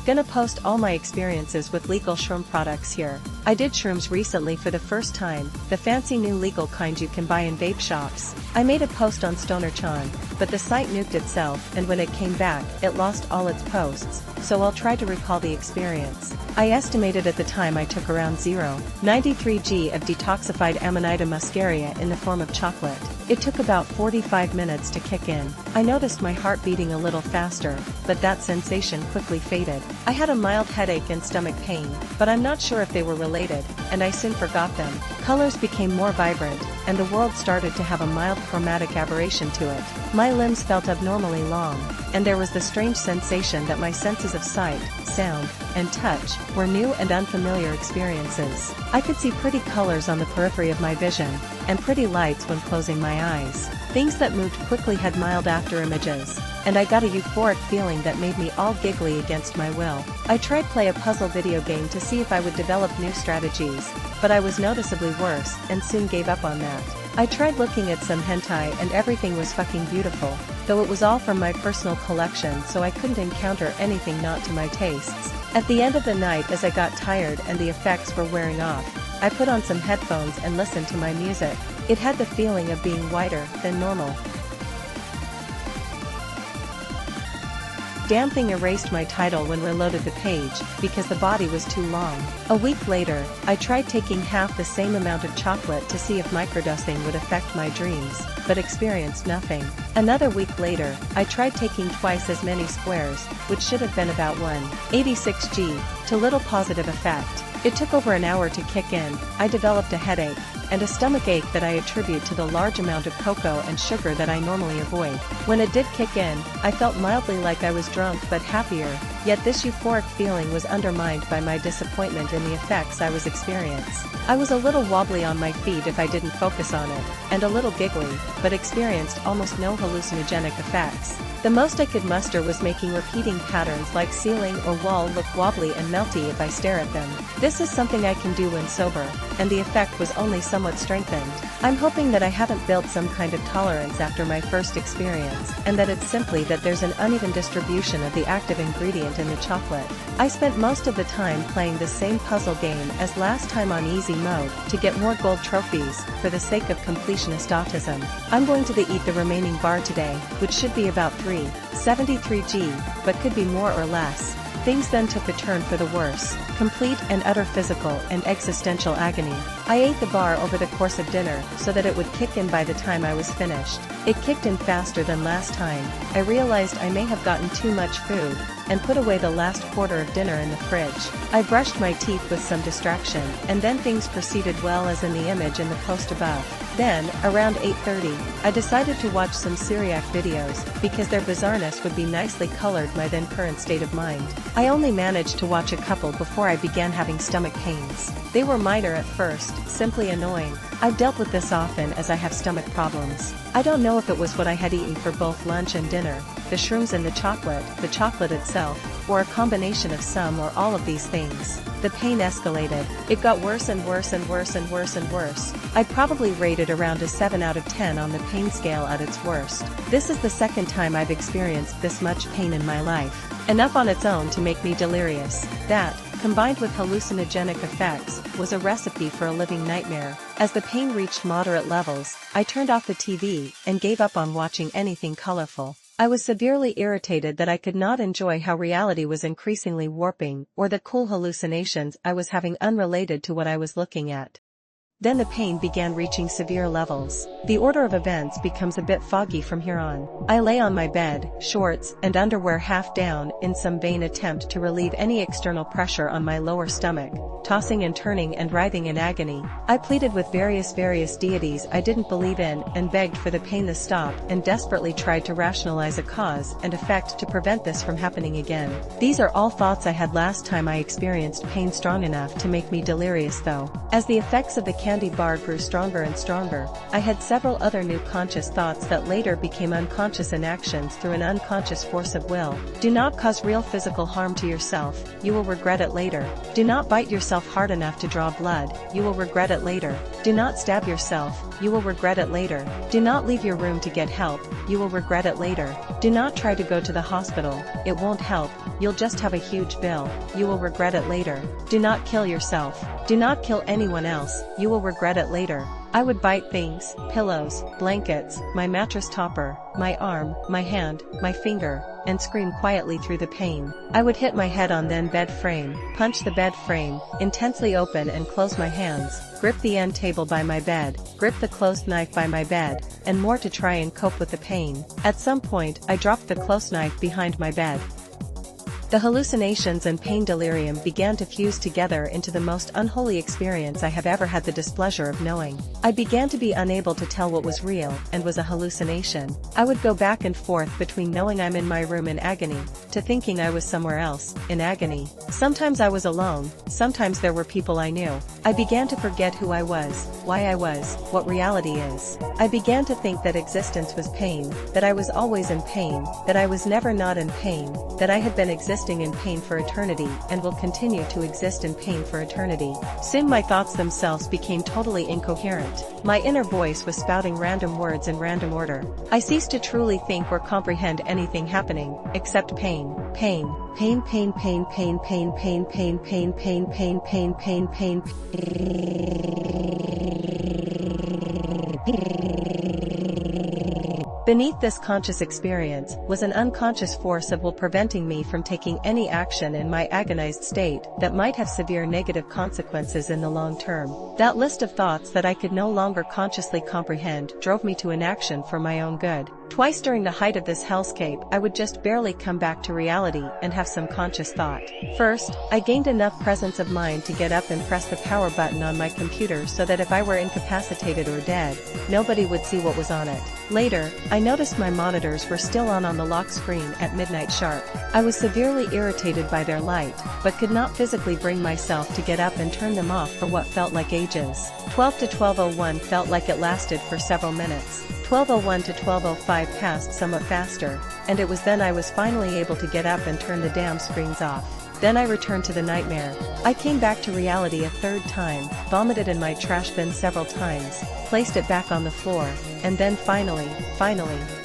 Gonna post all my experiences with legal shroom products here. I did shrooms recently for the first time, the fancy new legal kind you can buy in vape shops. I made a post on StonerChan, but the site nuked itself and when it came back, it lost all its posts, so I'll try to recall the experience. I estimated at the time I took around 0.93 g of detoxified Amanita muscaria in the form of chocolate. It took about 45 minutes to kick in. I noticed my heart beating a little faster, but that sensation quickly faded. I had a mild headache and stomach pain, but I'm not sure if they were related, and I soon forgot them. Colors became more vibrant, and the world started to have a mild chromatic aberration to it. My limbs felt abnormally long, and there was the strange sensation that my senses of sight, sound, and touch were new and unfamiliar experiences. I could see pretty colors on the periphery of my vision, and pretty lights when closing my eyes. Things that moved quickly had mild after images, and I got a euphoric feeling that made me all giggly against my will. I tried play a puzzle video game to see if I would develop new strategies, but I was noticeably worse and soon gave up on that. I tried looking at some hentai and everything was fucking beautiful, though it was all from my personal collection so I couldn't encounter anything not to my tastes. At the end of the night as I got tired and the effects were wearing off, I put on some headphones and listened to my music. It had the feeling of being whiter than normal. Damn thing erased my title when reloaded the page, because the body was too long. A week later, I tried taking half the same amount of chocolate to see if microdosing would affect my dreams, but experienced nothing. Another week later, I tried taking twice as many squares, which should have been about 1.86 g, to little positive effect. It took over an hour to kick in. I developed a headache, and a stomachache that I attribute to the large amount of cocoa and sugar that I normally avoid. When it did kick in, I felt mildly like I was drunk but happier, yet this euphoric feeling was undermined by my disappointment in the effects I was experiencing. I was a little wobbly on my feet if I didn't focus on it, and a little giggly, but experienced almost no hallucinogenic effects. The most I could muster was making repeating patterns like ceiling or wall look wobbly and melty if I stare at them. This is something I can do when sober, and the effect was only somewhat strengthened. I'm hoping that I haven't built some kind of tolerance after my first experience, and that it's simply that there's an uneven distribution of the active ingredient in the chocolate. I spent most of the time playing the same puzzle game as last time on easy mode, to get more gold trophies, for the sake of completionist autism. I'm going to eat the remaining bar today, which should be about 3.73 g, but could be more or less. Things then took a turn for the worse, complete and utter physical and existential agony. I ate the bar over the course of dinner so that it would kick in by the time I was finished. It kicked in faster than last time. I realized I may have gotten too much food, and put away the last quarter of dinner in the fridge. I brushed my teeth with some distraction, and then things proceeded well as in the image in the post above. Then, around 8:30, I decided to watch some Syriac videos, because their bizarreness would be nicely colored my then current state of mind. I only managed to watch a couple before I began having stomach pains. They were minor at first, simply annoying. I've dealt with this often as I have stomach problems. I don't know if it was what I had eaten for both lunch and dinner, the shrooms and the chocolate itself, or a combination of some or all of these things. The pain escalated. It got worse and worse and worse and worse and worse. I'd probably rate it around a 7 out of 10 on the pain scale at its worst. This is the second time I've experienced this much pain in my life. Enough on its own to make me delirious. That, combined with hallucinogenic effects, was a recipe for a living nightmare. As the pain reached moderate levels, I turned off the TV and gave up on watching anything colorful. I was severely irritated that I could not enjoy how reality was increasingly warping, or the cool hallucinations I was having unrelated to what I was looking at. Then the pain began reaching severe levels. The order of events becomes a bit foggy from here on. I lay on my bed, shorts and underwear half down, in some vain attempt to relieve any external pressure on my lower stomach, tossing and turning and writhing in agony. I pleaded with various deities I didn't believe in and begged for the pain to stop and desperately tried to rationalize a cause and effect to prevent this from happening again. These are all thoughts I had last time I experienced pain strong enough to make me delirious though. As the effects of the candy bar grew stronger and stronger, I had several other new conscious thoughts that later became unconscious inactions through an unconscious force of will. Do not cause real physical harm to yourself, you will regret it later. Do not bite yourself hard enough to draw blood, you will regret it later. Do not stab yourself, you will regret it later. Do not leave your room to get help, you will regret it later. Do not try to go to the hospital, it won't help, you'll just have a huge bill, you will regret it later. Do not kill yourself. Do not kill anyone else, you will regret it later. I would bite things, pillows, blankets, my mattress topper, my arm, my hand, my finger, and scream quietly through the pain. I would hit my head on the bed frame, punch the bed frame, intensely open and close my hands, grip the end table by my bed, grip the closed knife by my bed, and more to try and cope with the pain. At some point, I dropped the closed knife behind my bed. The hallucinations and pain delirium began to fuse together into the most unholy experience I have ever had the displeasure of knowing. I began to be unable to tell what was real and was a hallucination. I would go back and forth between knowing I'm in my room in agony, to thinking I was somewhere else, in agony. Sometimes I was alone, sometimes there were people I knew. I began to forget who I was, why I was, what reality is. I began to think that existence was pain, that I was always in pain, that I was never not in pain, that I had been existing in pain for eternity and will continue to exist in pain for eternity. Soon my thoughts themselves became totally incoherent. My inner voice was spouting random words in random order. I ceased to truly think or comprehend anything happening, except pain, pain, pain, pain, pain, pain, pain, pain, pain, pain, pain, pain, pain, pain, pain, Beneath this conscious experience was an unconscious force of will preventing me from taking any action in my agonized state that might have severe negative consequences in the long term. That list of thoughts that I could no longer consciously comprehend drove me to inaction for my own good. Twice during the height of this hellscape I would just barely come back to reality and have some conscious thought. First, I gained enough presence of mind to get up and press the power button on my computer so that if I were incapacitated or dead, nobody would see what was on it. Later, I noticed my monitors were still on the lock screen at midnight sharp. I was severely irritated by their light, but could not physically bring myself to get up and turn them off for what felt like ages. 12 to 12:01 felt like it lasted for several minutes. 12:01 to 12:05 passed somewhat faster, and it was then I was finally able to get up and turn the damn screens off. Then I returned to the nightmare. I came back to reality a third time, vomited in my trash bin several times, placed it back on the floor, and then finally,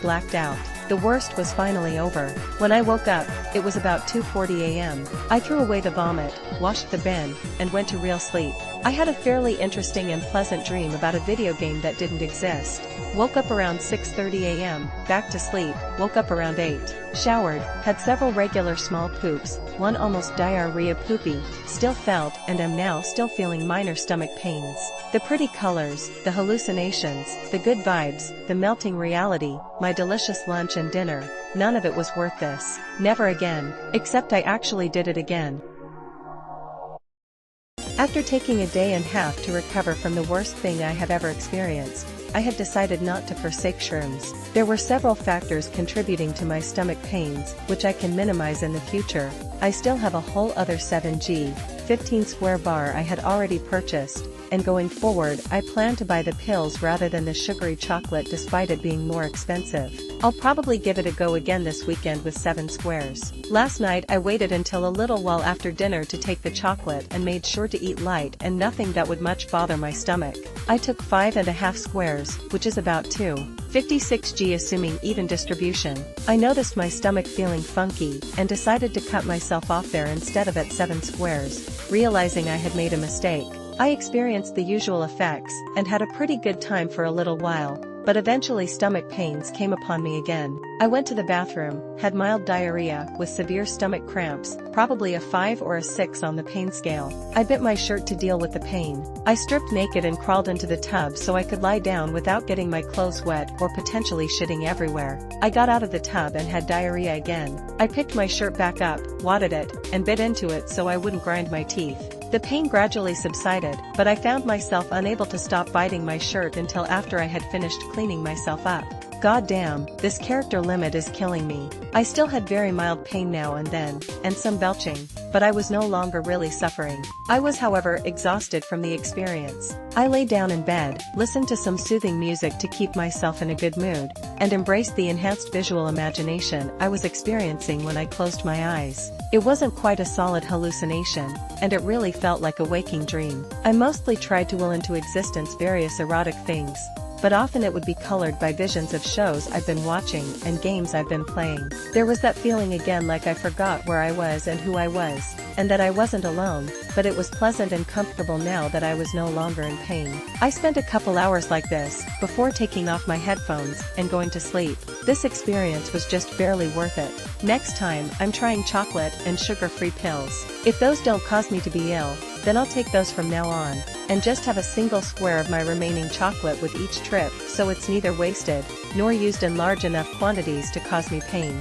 blacked out. The worst was finally over. When I woke up, it was about 2:40 a.m. I threw away the vomit, washed the bin, and went to real sleep. I had a fairly interesting and pleasant dream about a video game that didn't exist. Woke up around 6:30 a.m., back to sleep, woke up around 8. Showered, had several regular small poops, one almost diarrhea poopy, still felt and am now still feeling minor stomach pains. The pretty colors, the hallucinations, the good vibes, the melting reality, my delicious lunch and dinner, none of it was worth this. Never again, except I actually did it again. After taking a day and a half to recover from the worst thing I have ever experienced, I had decided not to forsake shrooms. There were several factors contributing to my stomach pains, which I can minimize in the future. I still have a whole other 7g, 15 square bar I had already purchased, and going forward I plan to buy the pills rather than the sugary chocolate despite it being more expensive. I'll probably give it a go again this weekend with 7 squares. Last night I waited until a little while after dinner to take the chocolate and made sure to eat light and nothing that would much bother my stomach. I took 5.5 squares, which is about 2.56g assuming even distribution. I noticed my stomach feeling funky and decided to cut myself off there instead of at 7 squares, realizing I had made a mistake. I experienced the usual effects and had a pretty good time for a little while, but eventually stomach pains came upon me again. I went to the bathroom, had mild diarrhea with severe stomach cramps, probably a 5 or a 6 on the pain scale. I bit my shirt to deal with the pain. I stripped naked and crawled into the tub so I could lie down without getting my clothes wet or potentially shitting everywhere. I got out of the tub and had diarrhea again. I picked my shirt back up, wadded it, and bit into it so I wouldn't grind my teeth. The pain gradually subsided, but I found myself unable to stop biting my shirt until after I had finished cleaning myself up. God damn, this character limit is killing me. I still had very mild pain now and then, and some belching, but I was no longer really suffering. I was however exhausted from the experience. I lay down in bed, listened to some soothing music to keep myself in a good mood, and embraced the enhanced visual imagination I was experiencing when I closed my eyes. It wasn't quite a solid hallucination, and it really felt like a waking dream. I mostly tried to will into existence various erotic things, but often it would be colored by visions of shows I've been watching and games I've been playing. There was that feeling again like I forgot where I was and who I was, and that I wasn't alone, but it was pleasant and comfortable now that I was no longer in pain. I spent a couple hours like this, before taking off my headphones and going to sleep. This experience was just barely worth it. Next time, I'm trying chocolate and sugar-free pills. If those don't cause me to be ill, then I'll take those from now on, and just have a single square of my remaining chocolate with each trip so it's neither wasted, nor used in large enough quantities to cause me pain.